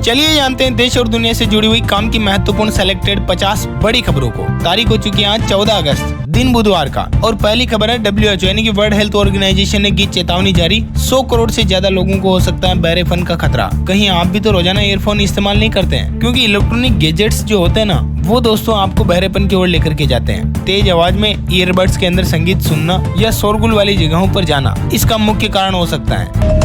चलिए जानते हैं देश और दुनिया से जुड़ी हुई काम की महत्वपूर्ण सेलेक्टेड 50 बड़ी खबरों को। तारीख हो चुकी है आज 14 अगस्त, दिन बुधवार का। और पहली खबर है WHO यानी कि वर्ल्ड हेल्थ ऑर्गेनाइजेशन ने की चेतावनी जारी। 100 करोड़ से ज्यादा लोगों को हो सकता है बहरेपन का खतरा। कहीं आप भी तो रोजाना ईयरफोन इस्तेमाल नहीं करते हैं, क्योंकि इलेक्ट्रॉनिक गैजेट्स जो होते हैं ना, वो दोस्तों आपको बहरेपन की ओर लेकर के जाते हैं। तेज आवाज में ईयरबड्स के अंदर संगीत सुनना या शोरगुल वाली जगहों पर जाना इसका मुख्य कारण हो सकता है।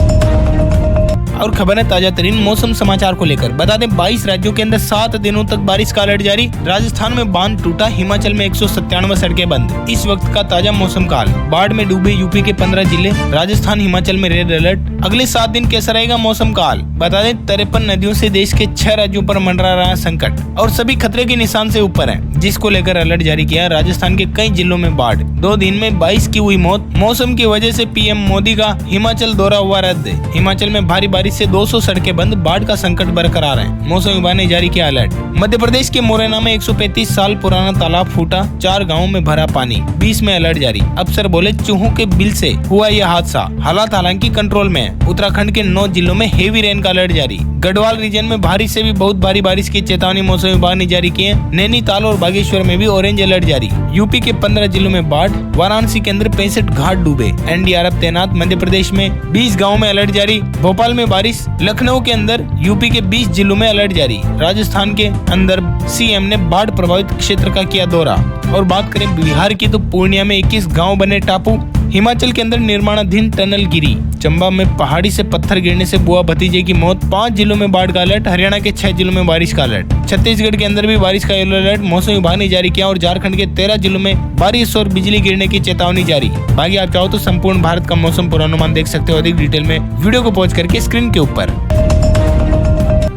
और खबर है ताजा तरीन मौसम समाचार को लेकर। बता दें 22 राज्यों के अंदर 7 दिनों तक बारिश का अलर्ट जारी। राजस्थान में बांध टूटा, हिमाचल में 197 सड़कें बंद। इस वक्त का ताजा मौसम का हाल। बाढ़ में डूबे यूपी के 15 जिले, राजस्थान हिमाचल में रेड अलर्ट। अगले 7 दिन कैसा रहेगा मौसम का हाल। बता दें 53 नदियों से देश के 6 राज्यों पर मंडरा रहा संकट और सभी खतरे के निशान से ऊपर है, जिसको लेकर अलर्ट जारी किया। राजस्थान के कई जिलों में बाढ़, 2 दिन में 22 की हुई मौत। मौसम की वजह से पीएम मोदी का हिमाचल दौरा हुआ रद्द। हिमाचल में भारी बारिश से 200 सड़कें बंद, बाढ़ का संकट बरकरार है। मौसम विभाग ने जारी किया अलर्ट। मध्य प्रदेश के मुरैना में 135 साल पुराना तालाब फूटा, 4 गांवों में भरा पानी, 20 में अलर्ट जारी। अफसर बोले चूहों के बिल से हुआ यह हादसा, हालात हालांकि कंट्रोल में है। उत्तराखंड के 9 जिलों में हेवी रेन का अलर्ट जारी। गढ़वाल रीजन में भारी से भी बहुत भारी बारिश की चेतावनी मौसम विभाग ने जारी की है। नैनीताल और बागेश्वर में भी ऑरेंज अलर्ट जारी। यूपी के 15 जिलों में बाढ़, वाराणसी के अंदर 65 घाट डूबे। एनडीआरएफ तैनात। मध्य प्रदेश में 20 गाँव में अलर्ट जारी। भोपाल में बारिश, लखनऊ के अंदर यूपी के 20 जिलों में अलर्ट जारी। राजस्थान के अंदर सीएम ने बाढ़ प्रभावित क्षेत्र का किया दौरा। और बात करें बिहार की तो पूर्णिया में 21 गांव बने टापू। हिमाचल के अंदर निर्माणाधीन टनल गिरी। चंबा में पहाड़ी से पत्थर गिरने से बुआ भतीजे की मौत। 5 जिलों में बाढ़ का अलर्ट। हरियाणा के 6 जिलों में बारिश का अलर्ट। छत्तीसगढ़ के अंदर भी बारिश का येलो अलर्ट मौसम विभाग ने जारी किया। और झारखंड के 13 जिलों में बारिश और बिजली गिरने की चेतावनी जारी। बाकी आप चाहो तो संपूर्ण भारत का मौसम पूर्वानुमान देख सकते हो अधिक डिटेल में वीडियो को पॉज करके स्क्रीन के ऊपर।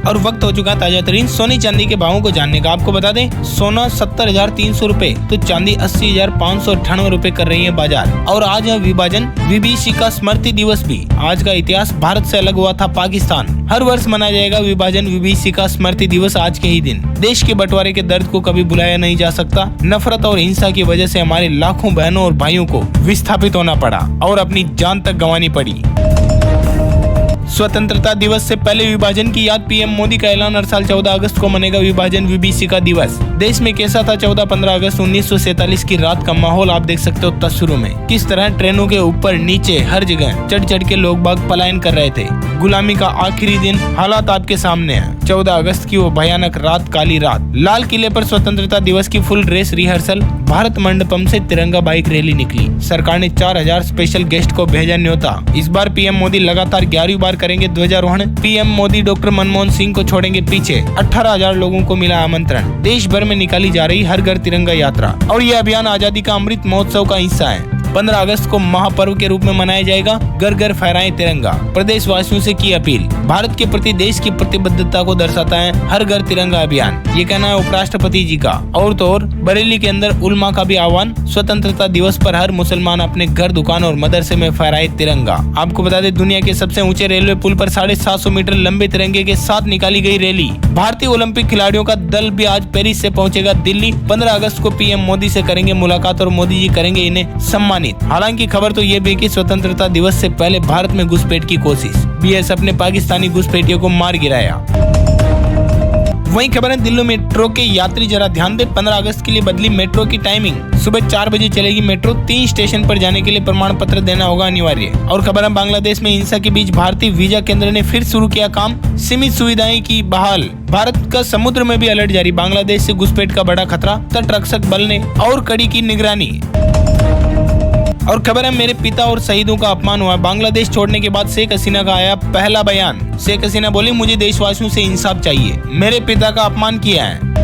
और वक्त हो चुका ताजा तरीन सोने चांदी के भावों को जानने का। आपको बता दें सोना 70,300 रूपए तो चांदी 80,598 रूपए कर रही है बाजार। और आज है विभाजन विभीषिका स्मृति दिवस भी। आज का इतिहास, भारत से अलग हुआ था पाकिस्तान। हर वर्ष मनाया जाएगा विभाजन विभीषिका स्मृति दिवस आज के ही दिन। देश के बंटवारे के दर्द को कभी भुलाया नहीं जा सकता। नफरत और हिंसा की वजह से हमारे लाखों बहनों और भाइयों को विस्थापित होना पड़ा और अपनी जान तक गंवानी पड़ी। स्वतंत्रता दिवस से पहले विभाजन की याद, पीएम मोदी का ऐलान। हर साल 14 अगस्त को मनेगा विभाजन विभीषिका दिवस। देश में कैसा था 14-15 अगस्त 1947 की रात का माहौल आप देख सकते हो तस्वीरों में। किस तरह ट्रेनों के ऊपर नीचे हर जगह चढ़ चढ़ के लोग बाग पलायन कर रहे थे। गुलामी का आखिरी दिन, हालात आपके सामने है। 14 अगस्त की वो भयानक रात, काली रात। लाल किले पर स्वतंत्रता दिवस की full dress rehearsal. Bharat Mandapam से तिरंगा बाइक रैली निकली। सरकार ने 4000 स्पेशल गेस्ट को भेजा न्योता। इस बार पीएम मोदी लगातार 11वीं बार करेंगे ध्वजारोहण। पीएम मोदी डॉक्टर मनमोहन सिंह को छोड़ेंगे पीछे। 18,000 लोगों को मिला आमंत्रण। देश भर में निकाली जा रही हर घर तिरंगा यात्रा। और ये अभियान आजादी का अमृत महोत्सव का हिस्सा है। 15 अगस्त को महापर्व के रूप में मनाया जाएगा। घर घर फहराएं तिरंगा। प्रदेश वासियों से की अपील। भारत के प्रति देश की प्रतिबद्धता को दर्शाता है हर घर तिरंगा अभियान। ये कहना है उपराष्ट्रपति जी का। और तो और बरेली के अंदर उलमा का भी आह्वान। स्वतंत्रता दिवस पर हर मुसलमान अपने घर, दुकान और मदरसे में फहराए तिरंगा। आपको बता दें दुनिया के सबसे ऊंचे रेलवे पुल पर 750 मीटर लंबे तिरंगे के साथ निकाली गई रैली। भारतीय ओलंपिक खिलाड़ियों का दल भी आज पेरिस से पहुंचेगा दिल्ली। 15 अगस्त को पीएम मोदी से करेंगे मुलाकात और मोदी जी करेंगे इन्हें सम्मानित। हालांकि खबर तो ये भी कि स्वतंत्रता दिवस से पहले भारत में घुसपैठ की कोशिश। बीएसएफ ने पाकिस्तानी घुसपैठियों को मार गिराया। वहीं खबर है दिल्ली मेट्रो के यात्री जरा ध्यान दें। 15 अगस्त के लिए बदली मेट्रो की टाइमिंग। सुबह 4 बजे चलेगी मेट्रो। 3 स्टेशन पर जाने के लिए प्रमाण पत्र देना होगा अनिवार्य। और खबर है बांग्लादेश में हिंसा के बीच भारतीय वीजा केंद्र ने फिर शुरू किया काम। सीमित सुविधाएं की बहाल। भारत का समुद्र में भी अलर्ट जारी। बांग्लादेश से घुसपैठ का बड़ा खतरा। तटरक्षक बल ने और कड़ी की निगरानी। और खबर है मेरे पिता और शहीदों का अपमान हुआ। बांग्लादेश छोड़ने के बाद शेख हसीना का आया पहला बयान। शेख हसीना बोली मुझे देशवासियों से इंसाफ चाहिए, मेरे पिता का अपमान किया है।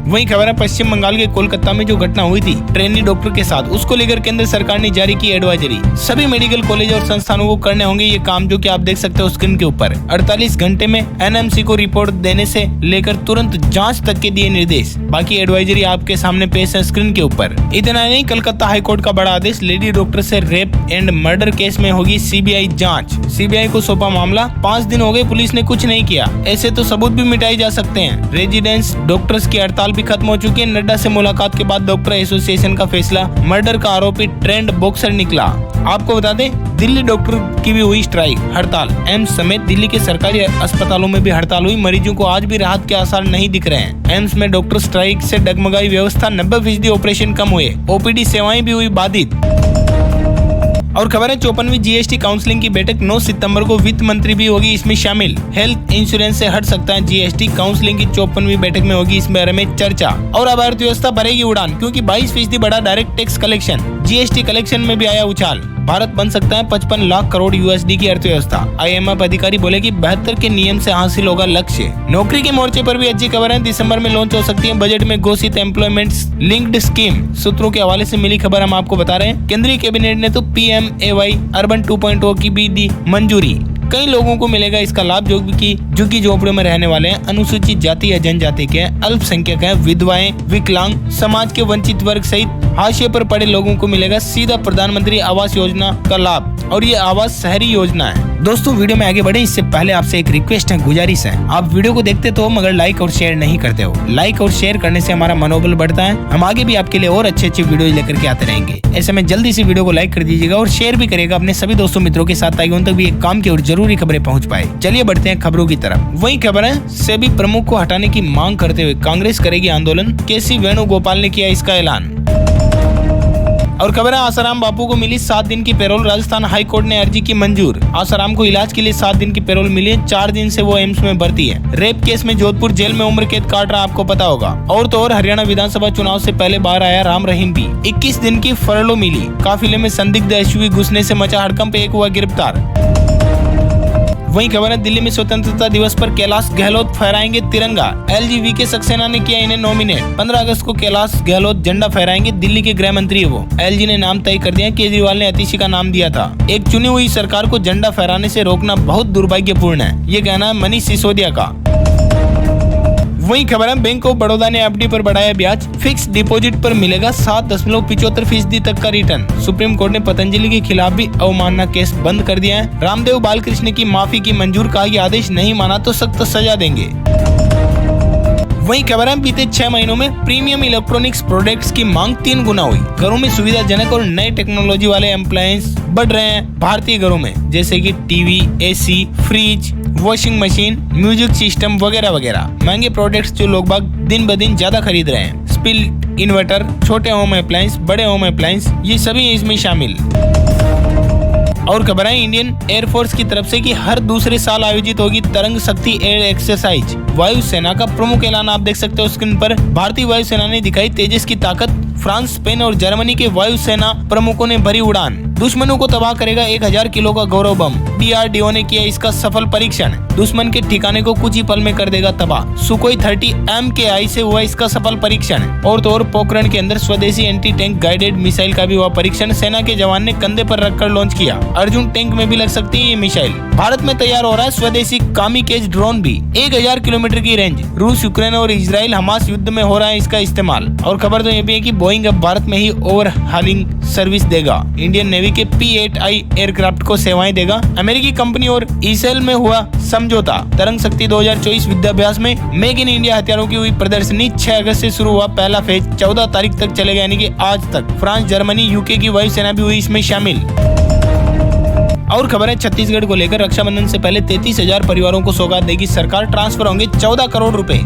वहीं खबर है पश्चिम बंगाल के कोलकाता में जो घटना हुई थी ट्रेनी डॉक्टर के साथ, उसको लेकर केंद्र सरकार ने जारी की एडवाइजरी। सभी मेडिकल कॉलेज और संस्थानों को करने होंगे ये काम, जो कि आप देख सकते हो स्क्रीन के ऊपर। 48 घंटे में एनएमसी को रिपोर्ट देने से लेकर तुरंत जांच तक के दिए निर्देश। बाकी एडवाइजरी आपके सामने पेश है स्क्रीन के ऊपर। इतना नहीं, कलकत्ता हाईकोर्ट का बड़ा आदेश। लेडी डॉक्टर से रेप एंड मर्डर केस में होगी सीबीआई जाँच। सीबीआई को सौंपा मामला। 5 दिन हो गए पुलिस ने कुछ नहीं किया। ऐसे तो सबूत भी मिटाए जा सकते हैं। रेजिडेंस डॉक्टर्स की हड़ताल हड़ताल भी खत्म हो चुकी है। नड्डा से मुलाकात के बाद डॉक्टर एसोसिएशन का फैसला, मर्डर का आरोपी ट्रेंड बॉक्सर निकला। आपको बता दें, दिल्ली डॉक्टर की भी हुई स्ट्राइक, हड़ताल। एम्स समेत दिल्ली के सरकारी अस्पतालों में भी हड़ताल हुई। मरीजों को आज भी राहत के आसार नहीं दिख रहे हैं। एम्स में डॉक्टर स्ट्राइक से डगमगाई व्यवस्था, 90% ऑपरेशन कम हुए, ओपीडी सेवाएं भी हुई बाधित। और खबर है 54वीं जीएसटी काउंसिलिंग की बैठक 9 सितंबर को, वित्त मंत्री भी होगी इसमें शामिल। हेल्थ इंश्योरेंस से हट सकता है जीएसटी, काउंसिलिंग की 54वीं बैठक में होगी इस बारे में चर्चा। और अब अर्थव्यवस्था भरेगी उड़ान, क्योंकि 22% बढ़ा direct tax collection. GST collection में भी आया उछाल। भारत बन सकता है 55 लाख करोड़ यूएसडी की अर्थव्यवस्था। IMF अधिकारी बोले कि 72 के नियम से हासिल होगा लक्ष्य। नौकरी के मोर्चे पर भी अच्छी खबर है, दिसंबर में लॉन्च हो सकती है बजट में घोषित एम्प्लॉयमेंट लिंक्ड स्कीम। सूत्रों के हवाले से मिली खबर हम आपको बता रहे हैं। केंद्रीय कैबिनेट ने तो PMAY अर्बन 2.0 की भी दी मंजूरी। कई लोगों को मिलेगा इसका लाभ, जो कि झोपड़ियों में रहने वाले हैं, अनुसूचित जाति या जनजाति के हैं, अल्पसंख्यक हैं, विधवाएं, विकलांग, समाज के वंचित वर्ग सहित हाशिए पर पड़े लोगों को मिलेगा सीधा प्रधानमंत्री आवास योजना का लाभ। और ये आवास शहरी योजना है। दोस्तों, वीडियो में आगे बढ़े इससे पहले आपसे एक रिक्वेस्ट है, गुजारिश है, आप वीडियो को देखते तो मगर लाइक और शेयर नहीं करते हो। लाइक और शेयर करने से हमारा मनोबल बढ़ता है, हम आगे भी आपके लिए और अच्छे वीडियो लेकर के आते रहेंगे। ऐसे में जल्दी से वीडियो को लाइक कर दीजिएगा और शेयर भी करिएगा अपने सभी दोस्तों मित्रों के साथ, ताकि उन तक भी एक काम की और जरूरी खबरें पहुंच पाए। चलिए बढ़ते हैं खबरों की तरफ। वही खबर है, सेबी प्रमुख को हटाने की मांग करते हुए कांग्रेस करेगी आंदोलन, KC वेणुगोपाल ने किया इसका ऐलान। और खबर है, आसाराम बापू को मिली 7 दिन की पैरोल, राजस्थान हाई कोर्ट ने अर्जी की मंजूर। आसाराम को इलाज के लिए 7 दिन की पैरोल मिली है, 4 दिन से वो एम्स में भर्ती है। रेप केस में जोधपुर जेल में उम्र कैद काट रहा, आपको पता होगा। और तो और हरियाणा विधानसभा चुनाव से पहले बाहर आया राम रहीम भी। 21 दिन की फरलो मिली। काफिले में संदिग्ध SUV घुसने से मचा हड़कंप, एक हुआ गिरफ्तार। वहीं खबर है, दिल्ली में स्वतंत्रता दिवस पर कैलाश गहलोत फहराएंगे तिरंगा। LGV सक्सेना ने किया इन्हें नॉमिनेट। 15 अगस्त को कैलाश गहलोत झंडा फहराएंगे, दिल्ली के गृह मंत्री है वो। LG ने नाम तय कर दिया, केजरीवाल ने अतिशी का नाम दिया था। एक चुनी हुई सरकार को झंडा फहराने से रोकना बहुत दुर्भाग्यपूर्ण है, ये कहना है मनीष सिसोदिया का। वही खबर है, बैंक ऑफ बड़ौदा ने FD पर बढ़ाया ब्याज, फिक्स डिपॉजिट पर मिलेगा 7.75% तक का रिटर्न। सुप्रीम कोर्ट ने पतंजलि के खिलाफ भी अवमानना केस बंद कर दिया है। रामदेव बालकृष्ण की माफी की मंजूर, कहा कि आदेश नहीं माना तो सख्त सजा देंगे। वहीं खबर है, बीते 6 महीनों में प्रीमियम इलेक्ट्रॉनिक्स प्रोडक्ट्स की मांग 3 गुना हुई। घरों में सुविधाजनक और नए टेक्नोलॉजी वाले अप्लायंस बढ़ रहे हैं भारतीय घरों में, जैसे कि TV, AC, fridge, washing machine, music system वगैरह वगैरह। महंगे प्रोडक्ट्स जो लोग बाग दिन ब दिन ज्यादा खरीद रहे हैं। स्पिल इन्वर्टर, छोटे होम अप्लायंस, बड़े होम अप्लायंस, ये सभी इसमें शामिल। और खबर है, इंडियन एयरफोर्स की तरफ से कि हर दूसरे साल आयोजित होगी तरंग शक्ति एयर एक्सरसाइज। वायुसेना का प्रमुख ऐलान आप देख सकते हो स्क्रीन पर। भारतीय वायुसेना ने दिखाई तेजस की ताकत, फ्रांस, स्पेन और जर्मनी के वायुसेना प्रमुखों ने भरी उड़ान। दुश्मनों को तबाह करेगा 1000 किलो का गौरव बम। DRDO ने किया इसका सफल परीक्षण। दुश्मन के ठिकाने को कुछ ही पल में कर देगा तबाह। सुखोई 30 MKI से हुआ इसका सफल परीक्षण। और तो और पोखरण के अंदर स्वदेशी एंटी टैंक गाइडेड मिसाइल का भी हुआ परीक्षण। सेना के जवान ने कंधे पर रखकर लॉन्च किया। अर्जुन टैंक में भी लग सकती है ये मिसाइल। भारत में तैयार हो रहा है स्वदेशी कामिकेज ड्रोन भी, 1000 किलोमीटर की रेंज। रूस, यूक्रेन और इजराइल हमास युद्ध में हो रहा है इसका इस्तेमाल। और खबर तो ये भी है कि बोइंग अब भारत में ही ओवरहालिंग सर्विस देगा। इंडियन नेवी के P-8I एयरक्राफ्ट को सेवाएं देगा। अमेरिकी कंपनी और इसराइल में हुआ समझौता। तरंग शक्ति 2024 विद्याभ्यास में मेक इन इंडिया हथियारों की हुई प्रदर्शनी। 6 अगस्त से शुरू हुआ पहला फेज, 14 तारीख तक चलेगा, यानी कि आज तक। फ्रांस, जर्मनी, UK की वायुसेना भी हुई इसमें शामिल। और खबर है, छत्तीसगढ़ को लेकर रक्षाबंधन से पहले 33,000 परिवारों को सौगात देगी सरकार। ट्रांसफर होंगे 14 करोड़ रुपए।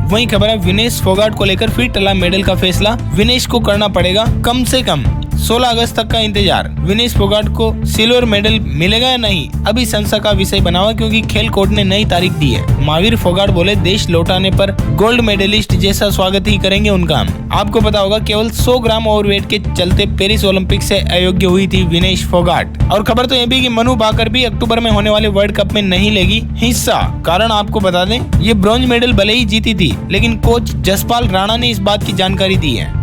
वहीं खबर है, विनेश फोगाट को लेकर फिर टला मेडल का फैसला। विनेश को करना पड़ेगा कम से कम 16 अगस्त तक का इंतजार। विनेश फोगाट को सिल्वर मेडल मिलेगा या नहीं, अभी संशय का विषय बना हुआ, क्योंकि खेल कोर्ट ने नई तारीख दी है। महावीर फोगाट बोले, देश लौटाने पर गोल्ड मेडलिस्ट जैसा स्वागत ही करेंगे उनका हम। आपको पता होगा, केवल 100 ग्राम ओवरवेट के चलते पेरिस ओलंपिक से अयोग्य हुई थी विनेश फोगाट। और खबर तो ये भी कि मनु भाकर भी अक्टूबर में होने वाले वर्ल्ड कप में नहीं लेगी हिस्सा। कारण आपको बता दें, ये ब्रॉन्ज मेडल भले ही जीती थी, लेकिन कोच जसपाल राणा ने इस बात की जानकारी दी है।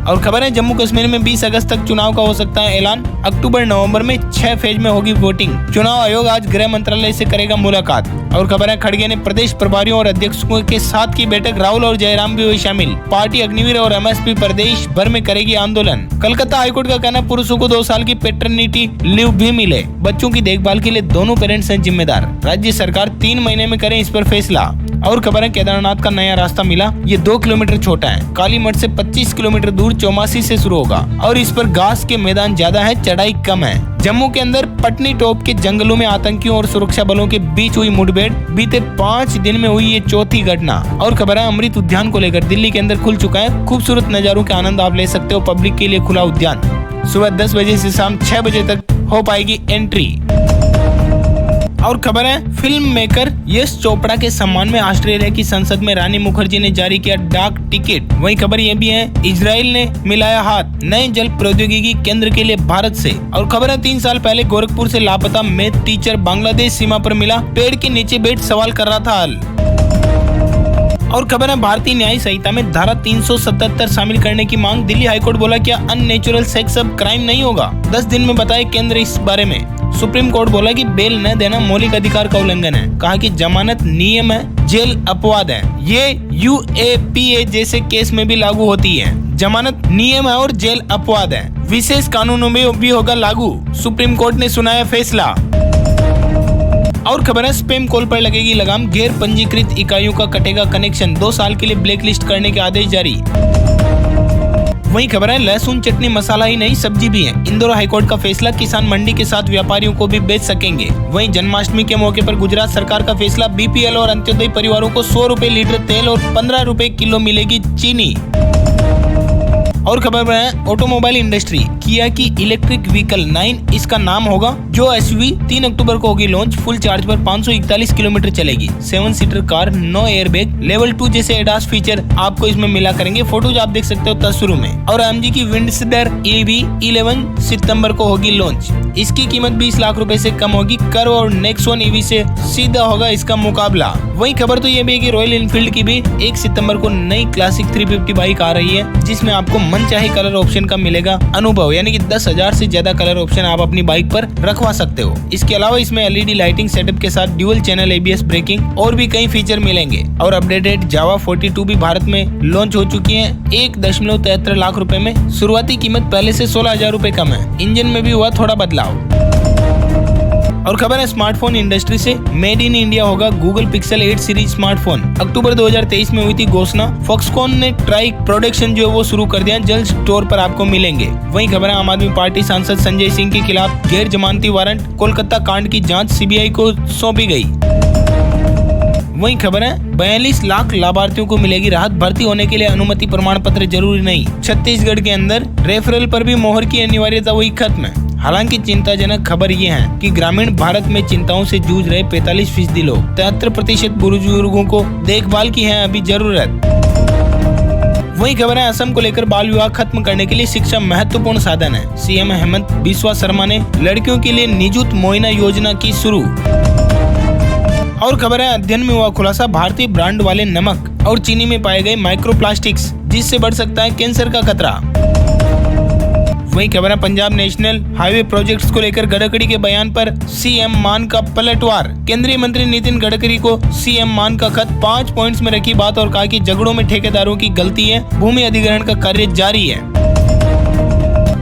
और खबर है, जम्मू कश्मीर में 20 अगस्त तक चुनाव का हो सकता है ऐलान। अक्टूबर-नवंबर में 6 फेज में होगी वोटिंग। चुनाव आयोग आज गृह मंत्रालय से करेगा मुलाकात। और खबर है, खड़गे ने प्रदेश प्रभारियों और अध्यक्षों के साथ की बैठक। राहुल और जयराम भी हुए शामिल। पार्टी अग्निवीर और MSP प्रदेश भर में करेगी आंदोलन। कलकत्ता हाईकोर्ट का कहना, पुरुषों को 2 साल की पैटर्निटी लीव भी मिले। बच्चों की देखभाल के लिए दोनों पेरेंट्स हैं जिम्मेदार। राज्य सरकार 3 महीने में करे इस पर फैसला। और खबर है केदारनाथ का नया रास्ता मिला, ये 2 किलोमीटर छोटा है। कालीमठ से 25 किलोमीटर दूर चौमासी से शुरू होगा और इस पर घास के मैदान ज्यादा है, चढ़ाई कम है। जम्मू के अंदर पटनी टॉप के जंगलों में आतंकियों और सुरक्षा बलों के बीच हुई मुठभेड़, बीते 5 दिन में हुई ये चौथी घटना। और खबर है अमृत उद्यान को लेकर, दिल्ली के अंदर खुल चुका है, खूबसूरत नजारों के आनंद आप ले सकते हो। पब्लिक के लिए खुला उद्यान, सुबह 10 बजे से शाम 6 बजे तक हो पाएगी एंट्री। और खबर है फिल्म मेकर यश चोपड़ा के सम्मान में ऑस्ट्रेलिया की संसद में रानी मुखर्जी ने जारी किया डाक टिकट। वही खबर ये भी है, इजराइल ने मिलाया हाथ नए जल प्रौद्योगिकी केंद्र के लिए भारत से। और खबर है 3 साल पहले गोरखपुर से लापता मैथ टीचर बांग्लादेश सीमा पर मिला, पेड़ के नीचे बैठ सवाल कर रहा था हल। और खबर है भारतीय न्याय संहिता में धारा 377 शामिल करने की मांग, दिल्ली हाईकोर्ट बोला क्या अननेचुरल सेक्स अब क्राइम नहीं होगा, 10 दिन में बताए केंद्र इस बारे में। सुप्रीम कोर्ट बोला कि बेल न देना मौलिक अधिकार का उल्लंघन है, कहा कि जमानत नियम है, जेल अपवाद है। ये UAPA जैसे केस में भी लागू होती है, जमानत नियम है और जेल अपवाद है, विशेष कानूनों में भी होगा लागू, सुप्रीम कोर्ट ने सुनाया फैसला। और खबर है स्पैम कॉल पर लगेगी लगाम, गैर पंजीकृत इकाइयों का कटेगा कनेक्शन, 2 साल के लिए ब्लैकलिस्ट करने के आदेश जारी। वही खबर है लहसुन चटनी मसाला ही नहीं सब्जी भी है, इंदौर हाईकोर्ट का फैसला, किसान मंडी के साथ व्यापारियों को भी बेच सकेंगे। वहीं जन्माष्टमी के मौके पर गुजरात सरकार का फैसला, BPL और अंत्योदय परिवारों को 100 रुपए लीटर तेल और 15 रुपए किलो मिलेगी चीनी। और खबर है ऑटोमोबाइल इंडस्ट्री, किया की इलेक्ट्रिक व्हीकल 9 इसका नाम होगा, जो SUV 3 अक्टूबर को होगी लॉन्च, फुल चार्ज पर 541 किलोमीटर चलेगी, 7 सीटर कार, 9 एयरबैग, लेवल 2 जैसे एडास फीचर आपको इसमें मिला करेंगे। फोटोज आप देख सकते हो तस्वीरों में। और AMG की विंडसर EV 11 सितंबर को होगी लॉन्च, इसकी कीमत 20 लाख रुपए से कम होगी, कर्व और नेक्सॉन EV से सीधा होगा इसका मुकाबला। वही खबर तो ये भी है कि रॉयल एनफील्ड की भी 1 सितंबर को नई क्लासिक 350 बाइक आ रही है, जिसमें आपको मनचाहे कलर ऑप्शन का मिलेगा अनुभव, यानी कि 10,000 से ज्यादा कलर ऑप्शन आप अपनी बाइक पर रखवा सकते हो। इसके अलावा इसमें LED लाइटिंग सेटअप के साथ ड्यूल चैनल ABS ब्रेकिंग और भी कई फीचर मिलेंगे। और अपडेटेड जावा 42 भी भारत में लॉन्च हो चुकी है, 1.73 लाख रुपए में, शुरुआती कीमत पहले से 16,000 रुपए कम है, इंजन में भी हुआ थोड़ा बदलाव। और खबर है स्मार्टफोन इंडस्ट्री से, मेड इन इंडिया होगा गूगल पिक्सल 8 सीरीज स्मार्टफोन, अक्टूबर 2023 में हुई थी घोषणा, फॉक्सकॉन ने ट्राई प्रोडक्शन जो है वो शुरू कर दिया, जल्द स्टोर पर आपको मिलेंगे। वहीं खबर है आम आदमी पार्टी सांसद संजय सिंह के खिलाफ गैर जमानती वारंट, कोलकाता कांड की जांच CBI को सौंपी गई। वहीं खबर है 42 लाख लाभार्थियों को मिलेगी राहत, भर्ती होने के लिए अनुमति प्रमाण पत्र जरूरी नहीं। छत्तीसगढ़ के अंदर रेफरल पर भी मोहर की अनिवार्यता हुई खत्म। हालांकि चिंताजनक खबर यह है कि ग्रामीण भारत में चिंताओं से जूझ रहे 45% लोग, 73% बुजुर्गों को देखभाल की है अभी जरूरत। वही खबर है असम को लेकर बाल विवाह खत्म करने के लिए शिक्षा महत्वपूर्ण साधन है, CM हेमंत बिस्वा शर्मा ने लड़कियों के लिए निजुत मोइना योजना की शुरू। और खबर है अध्ययन में हुआ खुलासा, भारतीय ब्रांड वाले नमक और चीनी में पाए गए माइक्रोप्लास्टिक्स, जिससे बढ़ सकता है कैंसर का खतरा। वही खबर है पंजाब नेशनल हाईवे प्रोजेक्ट्स को लेकर गडकरी के बयान पर CM मान का पलटवार, केंद्रीय मंत्री नितिन गडकरी को CM मान का खत, 5 पॉइंट्स में रखी बात और कहा कि झगड़ों में ठेकेदारों की गलती है, भूमि अधिग्रहण का कार्य जारी है।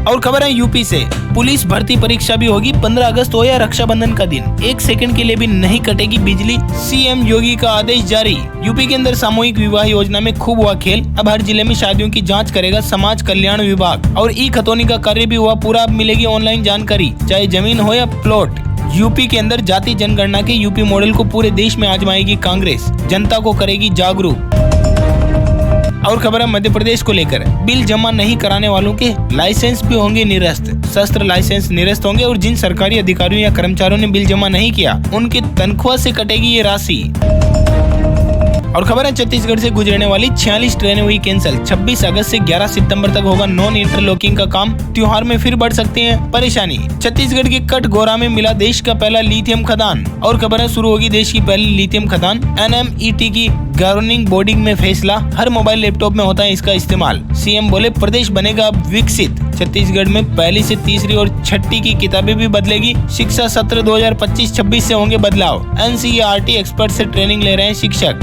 और खबर है यूपी से, पुलिस भर्ती परीक्षा भी होगी, 15 अगस्त हो या रक्षाबंधन का दिन, 1 सेकंड के लिए भी नहीं कटेगी बिजली, CM योगी का आदेश जारी। यूपी के अंदर सामूहिक विवाह योजना में खूब हुआ खेल, अब हर जिले में शादियों की जांच करेगा समाज कल्याण विभाग। और खतौनी का कार्य भी हुआ पूरा, अब मिलेगी ऑनलाइन जानकारी, चाहे जमीन हो या प्लॉट। यूपी के अंदर जाति जनगणना के यूपी मॉडल को पूरे देश में आजमाएगी कांग्रेस, जनता को करेगी जागरूक। और खबर है मध्य प्रदेश को लेकर, बिल जमा नहीं कराने वालों के लाइसेंस भी होंगे निरस्त, शस्त्र लाइसेंस निरस्त होंगे, और जिन सरकारी अधिकारियों या कर्मचारियों ने बिल जमा नहीं किया उनकी तनख्वाह से कटेगी ये राशि। और खबर है छत्तीसगढ़ से गुजरने वाली 46 ट्रेनें हुई कैंसिल, 26 अगस्त से 11 सितंबर तक होगा नॉन इंटरलॉकिंग का काम, त्योहार में फिर बढ़ सकती है परेशानी। छत्तीसगढ़ के कटघोरा में मिला देश का पहला लिथियम खदान। और खबर है शुरू होगी देश की पहली लिथियम खदान, NMET की गवर्निंग बॉडी में फैसला, हर मोबाइल लैपटॉप में होता है इसका इस्तेमाल, CM बोले प्रदेश बनेगा अब विकसित। छत्तीसगढ़ में पहली से तीसरी और छठी की किताबें भी बदलेगी, शिक्षा सत्र 2025-26 से होंगे बदलाव, NCERT एक्सपर्ट से ट्रेनिंग ले रहे हैं शिक्षक।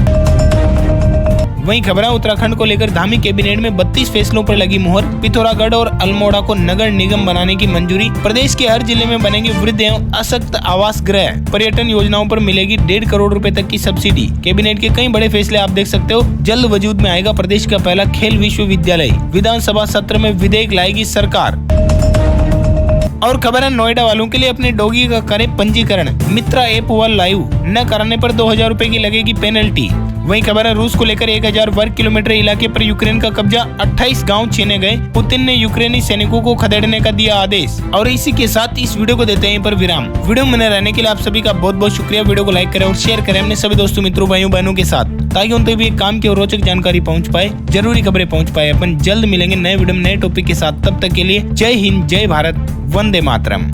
वहीं खबर है उत्तराखंड को लेकर धामी कैबिनेट में 32 फैसलों पर लगी मुहर। पिथौरागढ़ और अल्मोड़ा को नगर निगम बनाने की मंजूरी। प्रदेश के हर जिले में बनेंगे वृद्ध एवं अशक्त आवास गृह। पर्यटन योजनाओं पर मिलेगी 1.5 करोड़ रुपए तक की सब्सिडी। कैबिनेट के कई बड़े फैसले आप देख सकते हो। जल्द वजूद में आएगा प्रदेश का पहला खेल विश्वविद्यालय। विधानसभा सत्र में विधेयक लाएगी सरकार। और खबर है नोएडा वालों के लिए अपने डॉगी का करें पंजीकरण। मित्रा ऐप हुआ लाइव, न कराने पर 2000 रुपए की लगेगी पेनल्टी। वहीं खबर है रूस को लेकर 1000 वर्ग किलोमीटर इलाके पर यूक्रेन का कब्जा, 28 गांव छीने गए। पुतिन ने यूक्रेनी सैनिकों को खदेड़ने का दिया आदेश। और इसी के साथ इस वीडियो को देते हैं पर विराम। वीडियो में बने रहने के लिए आप सभी का बहुत बहुत शुक्रिया। वीडियो को लाइक करें और शेयर करें अपने सभी दोस्तों मित्रों भाइयों बहनों के साथ, ताकि उन तक भी काम की और रोचक जानकारी पहुंच पाए, जरूरी खबरें पहुंच पाए। अपन जल्द मिलेंगे नए वीडियो में नए टॉपिक के साथ। तब तक के लिए जय हिंद, जय भारत, वंदे मातरम।